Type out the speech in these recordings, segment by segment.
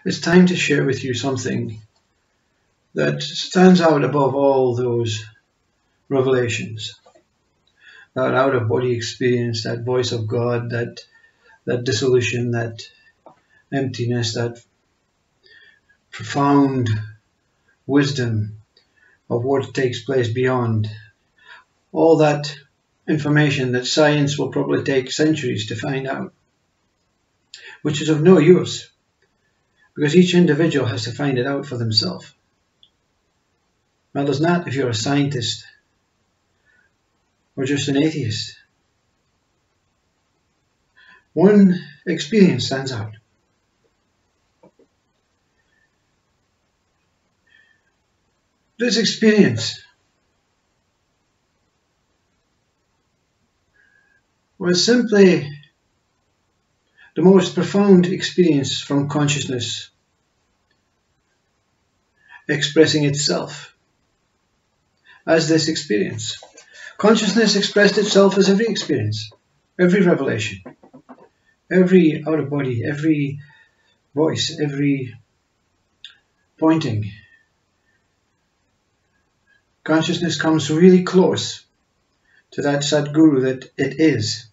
it's time to share with you something that stands out above all those revelations. That out-of-body experience, that voice of God, that dissolution, that emptiness, that profound wisdom of what takes place beyond. All that information that science will probably take centuries to find out, which is of no use, because each individual has to find it out for themselves. Matters not if you're a scientist or just an atheist. One experience stands out. This experience was simply the most profound experience from consciousness expressing itself as this experience. Consciousness expressed itself as every experience, every revelation, every out-of-body, every voice, every pointing. Consciousness comes really close to that Sadguru that it is.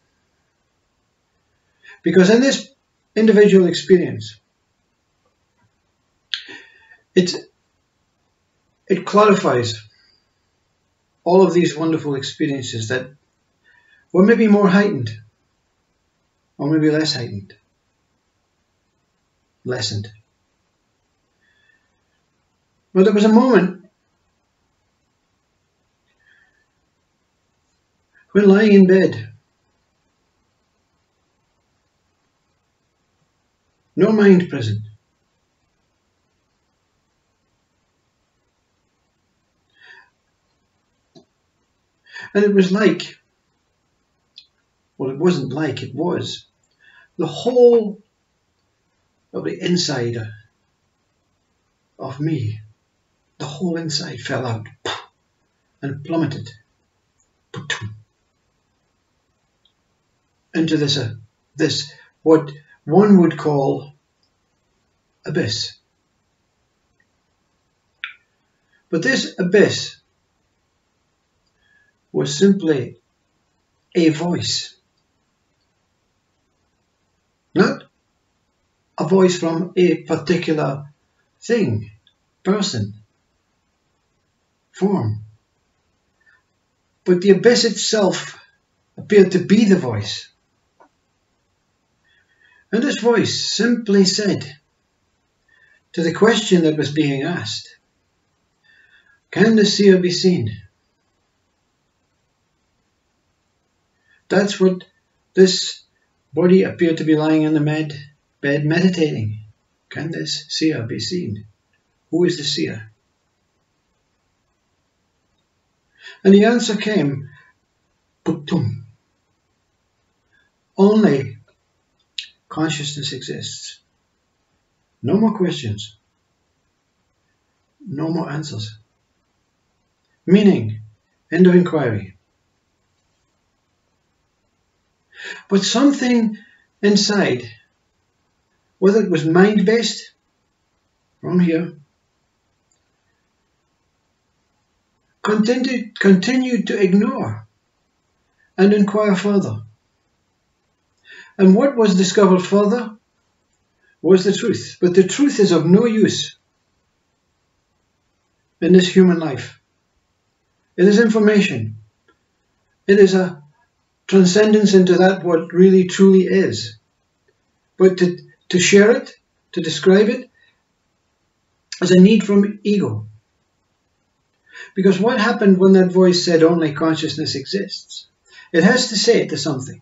Because in this individual experience, it clarifies all of these wonderful experiences that were maybe more heightened, or maybe less heightened, lessened. But there was a moment when lying in bed, no mind present, and it was like, well, it wasn't like, it was, the whole of the inside of me, the whole inside fell out and plummeted into this what one would call abyss. But this abyss was simply a voice, not a voice from a particular thing, person, form, but the abyss itself appeared to be the voice. And this voice simply said to the question that was being asked, can the seer be seen? That's what this body appeared to be lying in the bed meditating. Can this seer be seen? Who is the seer? And the answer came, Putum. Only consciousness exists. No more questions. No more answers. Meaning, end of inquiry. But something inside, whether it was mind-based, from here, continued to ignore and inquire further. And what was discovered further was the truth. But the truth is of no use in this human life. It is information. It is a transcendence into that what really truly is. But to share it, to describe it, is a need from ego. Because what happened when that voice said only consciousness exists? It has to say it to something.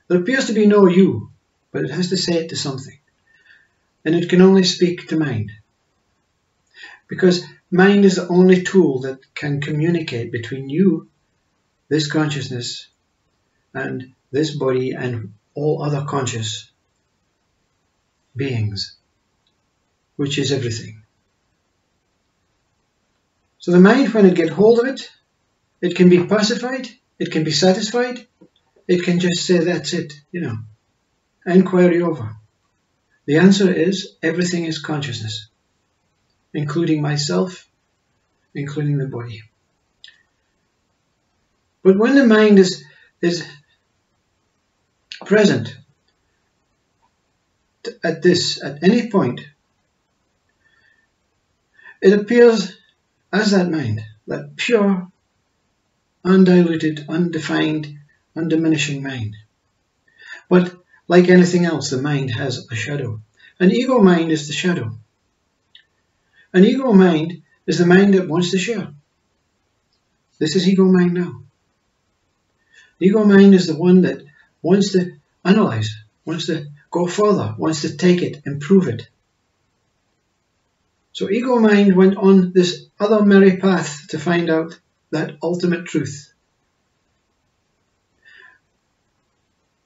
There appears to be no you, but it has to say it to something. And it can only speak to mind. Because mind is the only tool that can communicate between you, this consciousness, and this body, and all other conscious beings, which is everything. So the mind, when it gets hold of it, it can be pacified, it can be satisfied, it can just say, that's it, inquiry over. The answer is everything is consciousness, including myself, including the body. But when the mind is present at any point, it appears as that mind, that pure, undiluted, undefined, undiminishing mind. But like anything else, the mind has a shadow. An ego mind is the shadow. An ego mind is the mind that wants to share. This is ego mind now. Ego mind is the one that wants to analyze, wants to go further, wants to take it, improve it. So ego mind went on this other merry path to find out that ultimate truth.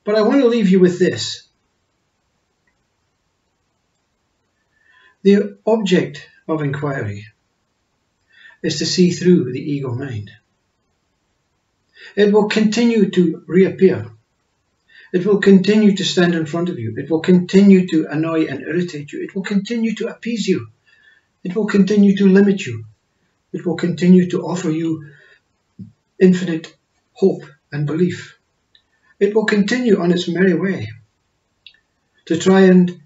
But I want to leave you with this. The object of inquiry is to see through the ego mind. It will continue to reappear. It will continue to stand in front of you. It will continue to annoy and irritate you. It will continue to appease you. It will continue to limit you. It will continue to offer you infinite hope and belief. It will continue on its merry way to try and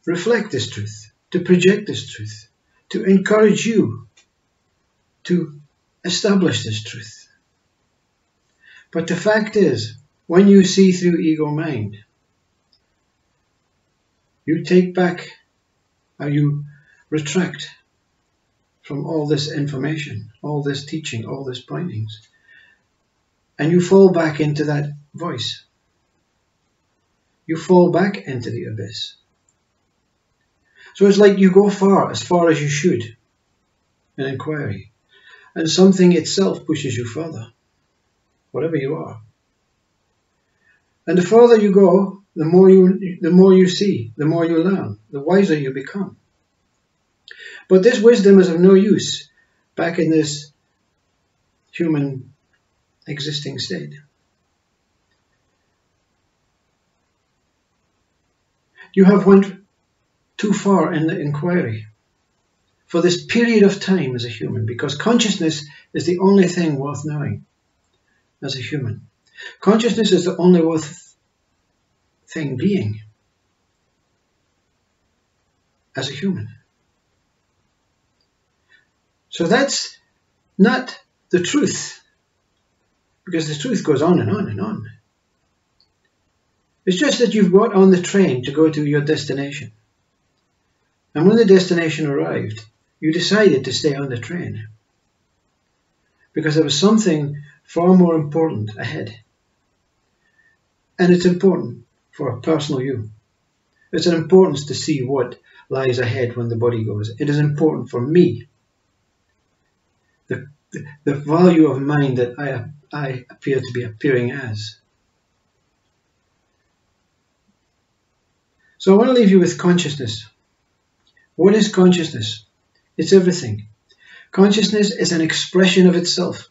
reflect this truth, to project this truth, to encourage you to establish this truth. But the fact is, when you see through ego mind, you take back, or you retract from all this information, all this teaching, all this pointings, and you fall back into that voice. You fall back into the abyss. So it's like you go as far as you should in inquiry, and something itself pushes you further, whatever you are. And the further you go, the more you see, the more you learn, the wiser you become. But this wisdom is of no use back in this human existing state. You have went too far in the inquiry for this period of time as a human, because consciousness is the only thing worth knowing as a human. Consciousness is the only worth thing being as a human. So that's not the truth, because the truth goes on and on and on. It's just that you've got on the train to go to your destination. And when the destination arrived, you decided to stay on the train because there was something far more important ahead. And it's important for a personal you. It's an importance to see what lies ahead when the body goes. It is important for me. The value of mind that I appear to be appearing as. So I want to leave you with consciousness. What is consciousness? It's everything. Consciousness is an expression of itself.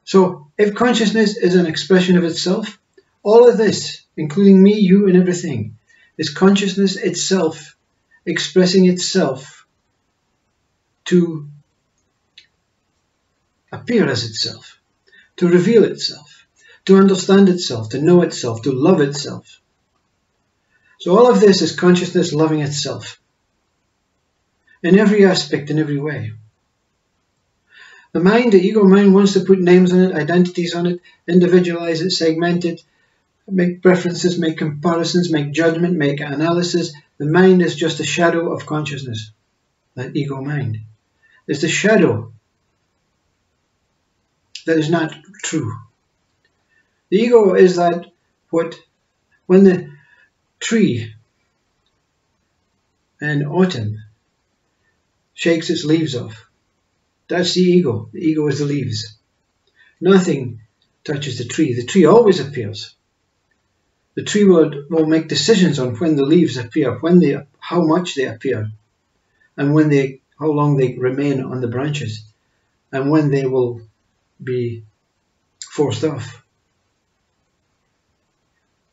So if consciousness is an expression of itself, all of this, including me, you, and everything, is consciousness itself expressing itself to appear as itself, to reveal itself, to understand itself, to know itself, to love itself. So all of this is consciousness loving itself in every aspect, in every way. The mind, the ego mind, wants to put names on it, identities on it, individualize it, segment it, make preferences, make comparisons, make judgment, make analysis. The mind is just a shadow of consciousness. That ego mind is the shadow that is not true. The ego is that when the tree in autumn shakes its leaves off, that's the ego. The ego is the leaves. Nothing touches the tree. The tree always appears. The tree will make decisions on when the leaves appear, how much they appear, and how long they remain on the branches, and when they will be forced off.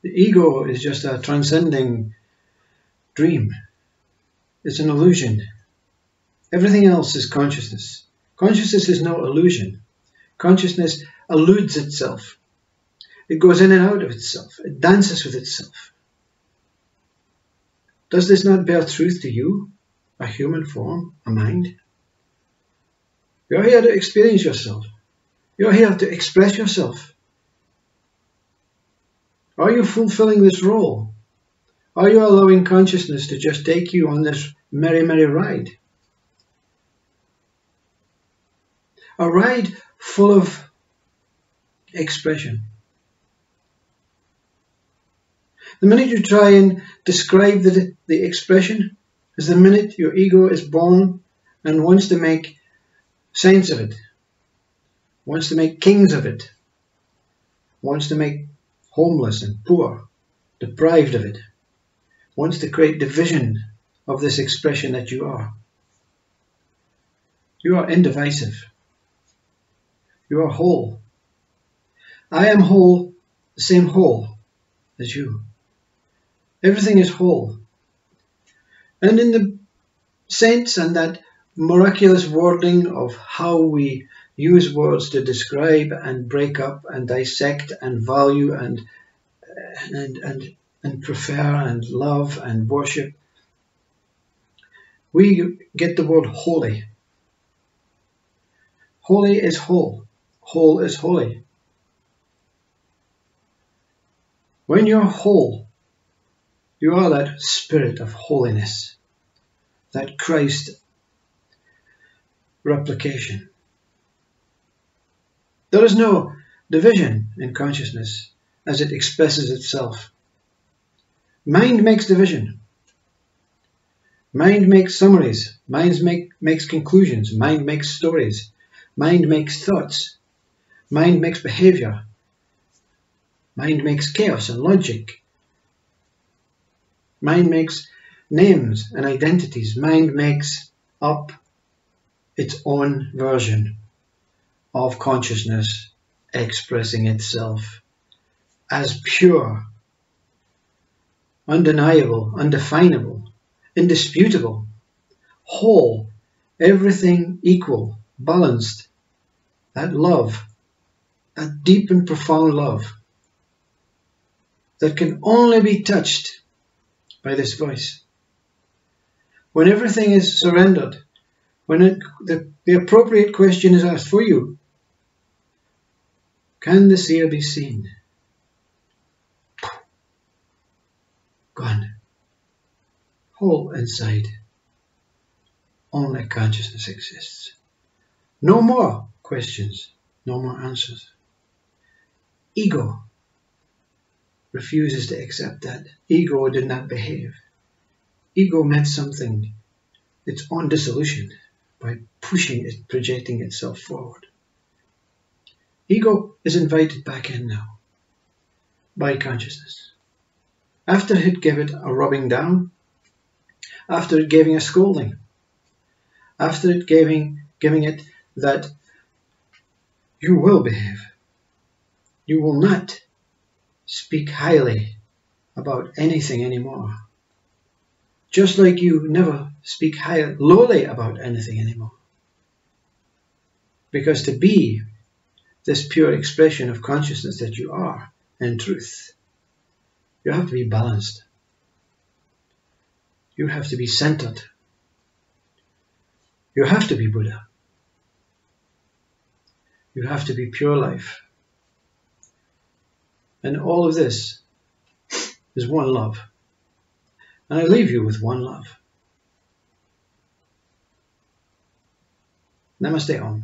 The ego is just a transcending dream. It's an illusion. Everything else is consciousness. Consciousness is no illusion. Consciousness eludes itself. It goes in and out of itself. It dances with itself. Does this not bear truth to you, a human form, a mind? You're here to experience yourself. You're here to express yourself. Are you fulfilling this role? Are you allowing consciousness to just take you on this merry, merry ride? A ride full of expression. The minute you try and describe the expression is the minute your ego is born and wants to make sense of it, wants to make kings of it, wants to make homeless and poor, deprived of it, wants to create division of this expression that you are. You are indivisive. You are whole. I am whole, the same whole as you. Everything is whole. And in the sense and that miraculous wording of how we use words to describe and break up and dissect and value and prefer and love and worship, we get the word holy. Holy is whole. Whole is holy. When you're whole, you are that spirit of holiness, that Christ replication. There is no division in consciousness as it expresses itself. Mind makes division. Mind makes summaries. Mind makes conclusions. Mind makes stories. Mind makes thoughts. Mind makes behavior. Mind makes chaos and logic. Mind makes names and identities. Mind makes up its own version of consciousness expressing itself as pure, undeniable, undefinable, indisputable, whole, everything equal, balanced, that love, that deep and profound love that can only be touched by this voice. When everything is surrendered, when the appropriate question is asked for you, can the seer be seen? Gone. Whole inside. Only consciousness exists. No more questions, no more answers. Ego refuses to accept that. Ego did not behave. Ego meant something, its own dissolution, by pushing it, projecting itself forward. Ego is invited back in now by consciousness. After it gave it a rubbing down, after it giving a scolding, after it giving it that you will behave, you will not speak highly about anything anymore. Just like you never speak lowly about anything anymore. Because to be this pure expression of consciousness that you are in truth, you have to be balanced. You have to be centered. You have to be Buddha. You have to be pure life. And all of this is one love. And I leave you with one love. Namaste Om.